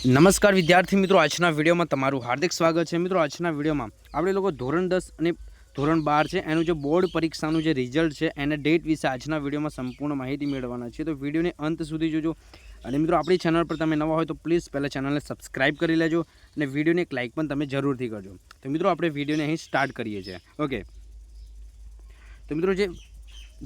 નમસ્કાર વિદ્યાર્થી મિત્રો, આજના વિડીયોમાં તમારું હાર્દિક સ્વાગત છે। મિત્રો, આજના વિડીયોમાં આપણે લોકો ધોરણ 10 અને ધોરણ 12 છે એનું જે બોર્ડ પરીક્ષાનું જે રિઝલ્ટ છે એના ડેટ વિશે આજના વિડીયોમાં સંપૂર્ણ માહિતી મેળવવાના છે। તો વિડીયોને અંત સુધી જોજો અને મિત્રો આપણી ચેનલ પર તમે નવા હોય તો પ્લીઝ પહેલાં ચેનલને સબસ્ક્રાઇબ કરી લેજો અને વિડીયોને એક લાઇક પણ તમે જરૂરથી કરજો। તો મિત્રો આપણે વિડીયોને અહીં સ્ટાર્ટ કરીએ છીએ। ઓકે, તો મિત્રો જે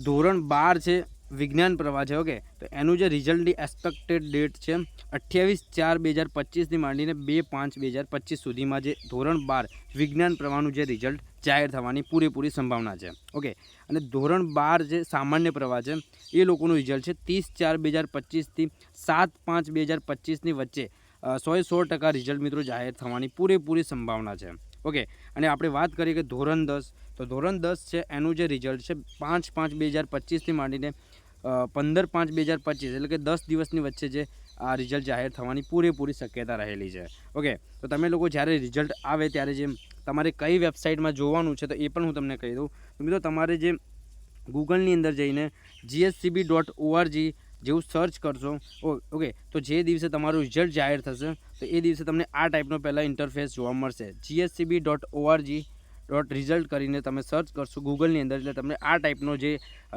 ધોરણ 12 છે વિજ્ઞાન પ્રવાહ છે, ઓકે, તો એનું જે રિઝલ્ટની એક્સપેક્ટેડ ડેટ છે 28/4/2025 માંડીને 2/5/2025 સુધીમાં જે ધોરણ 12 વિજ્ઞાન પ્રવાહનું જે રિઝલ્ટ જાહેર થવાની પૂરેપૂરી સંભાવના છે। ઓકે, અને ધોરણ 12 જે સામાન્ય પ્રવાહ છે એ લોકોનું રિઝલ્ટ છે 30/4/2025 થી 7/5/2025 ની વચ્ચે 100% રિઝલ્ટ મિત્રો જાહેર થવાની પૂરેપૂરી સંભાવના છે। ઓકે, અને આપણે વાત કરીએ કે ધોરણ 10, તો ધોરણ 10 છે એનું જે રિઝલ્ટ છે 5/5/2025 થી માંડીને 15/5/2025 એટલે કે 10 દિવસની વચ્ચે જે આ રિઝલ્ટ જાહેર થવાની પૂરેપૂરી શક્યતા રહેલી છે। ઓકે, તો તમે લોકો જ્યારે રિઝલ્ટ આવે ત્યારે જે તમારે કઈ વેબસાઇટમાં જોવાનું છે તો એ પણ હું તમને કહી દઉં। તો મિત્રો તમારે જે ગૂગલની અંદર જઈને GSCB.org જેવું સર્ચ કરશો, ઓકે, તો જે દિવસે તમારું રિઝલ્ટ જાહેર થશે તો એ દિવસે તમને આ ટાઈપનો પહેલાં ઇન્ટરફેસ જોવા મળશે। GSCB.org રિઝલ્ટ કરીને તમે સર્ચ કરશો ગૂગલની અંદર એટલે તમને આ ટાઈપનો જે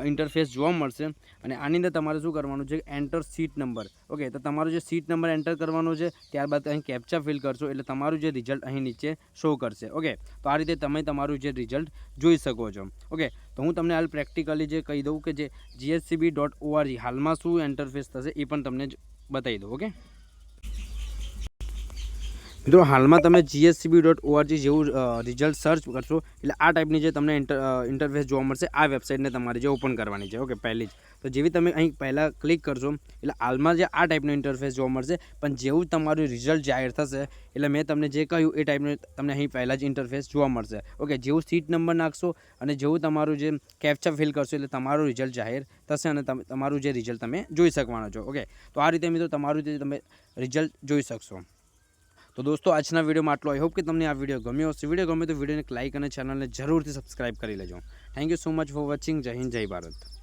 ઇન્ટરફેસ જોવા મળશે। અને આની અંદર તમારે શું કરવાનું છે, એન્ટર સીટ નંબર। ઓકે, તો તમારો જે સીટ નંબર એન્ટર કરવાનો છે, ત્યારબાદ અહીં કેપ્ચા ફિલ કરશો એટલે તમારું જે રિઝલ્ટ અહીં નીચે શો કરશે। ઓકે, તો આ રીતે તમે તમારું જે રિઝલ્ટ જોઈ શકો છો। ઓકે, તો હું તમને હાલ પ્રેક્ટિકલી જે કહી દઉં કે જે GSCB.org હાલમાં શું ઇન્ટરફેસ થશે એ પણ તમને બતાવી દઉં। ઓકે મિત્રો, હાલમાં તમે GSCB.org જેવું રિઝલ્ટ સર્ચ કરશો એટલે આ ટાઈપની જે તમને ઇન્ટરફેસ જોવા મળશે। આ વેબસાઇટને તમારે જે ઓપન કરવાની છે। ઓકે, પહેલી જ તો જેવી તમે અહીં પહેલાં ક્લિક કરશો એટલે હાલમાં જે આ ટાઈપનો ઇન્ટરફેસ જોવા મળશે, પણ જેવું તમારું રિઝલ્ટ જાહેર થશે એટલે મેં તમને જે કહ્યું એ ટાઈપનું તમને અહીં પહેલાં જ ઇન્ટરફેસ જોવા મળશે। ઓકે, જેવું સીટ નંબર નાખશો અને જેવું તમારું જે કેપ્ચા ફિલ કરશો એટલે તમારું રિઝલ્ટ જાહેર થશે અને તમારું જે રિઝલ્ટ તમે જોઈ શકવાના છો। ઓકે, તો આ રીતે મિત્રો તમારું જે તમે રિઝલ્ટ જોઈ શકશો। તો દોસ્તો આજના વિડીયોમાં આટલો। આઈ હોપ કે તમને આ વિડીયો ગમ્યો હશે। વિડીયો ગમે તો વિડીયોને એક લાઇક અને ચેનલને જરૂરથી સબસ્ક્રાઇબ કરી લેજો। Thank you so much for watching. જય હિન્દ, જય ભારત।